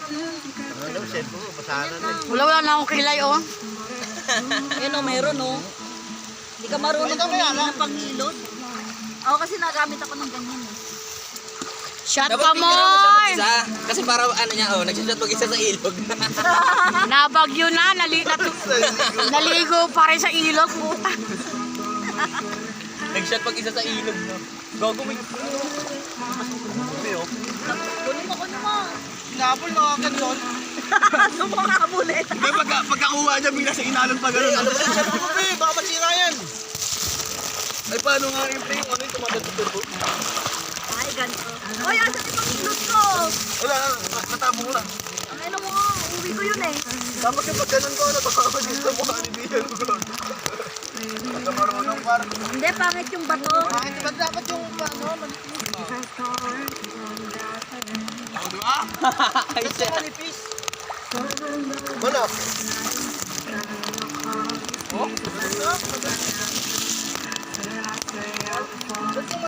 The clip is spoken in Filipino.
Ano daw, chef mo, pasaran na. Wala na akong kilay, oh. Ayun o, mayroon o. Hindi ka marunong pumili ng pangilot. Ako kasi nagamit ako ng ganyan eh. Shot Dapat ka, pinggan mo siya Moy! mag-isa. Kasi para ano niya, oh, nagsishot mag-isa sa ilog. Nabagyo na, naligo pa rin sa ilog, puta. Nag-shot mag-isa sa ilog, no? Gogo, may... Kunin mo, kunin mo. Sinapol na agad doon. Sumakabulit. Pagkakuha niya, bigla sa inalon pa gano'n. Ano ba yung chef mo, pre? Baka masira yan. Ay, paano nga yung pre? Ano yung tumatagod ko? Ay, ganito. Uy, asan yung pangilot ko? Wala, natabo ko na. Ang ino mo, uwi ko yun eh. Dapat yung pag ganun ko, baka dito mo ka ni Bian ko. Pagka marunong parang. Hindi, pangit yung bato. Bakit ba dapat yung ano, manipis? Ako diba? Kasi manipis. Mana? Oh?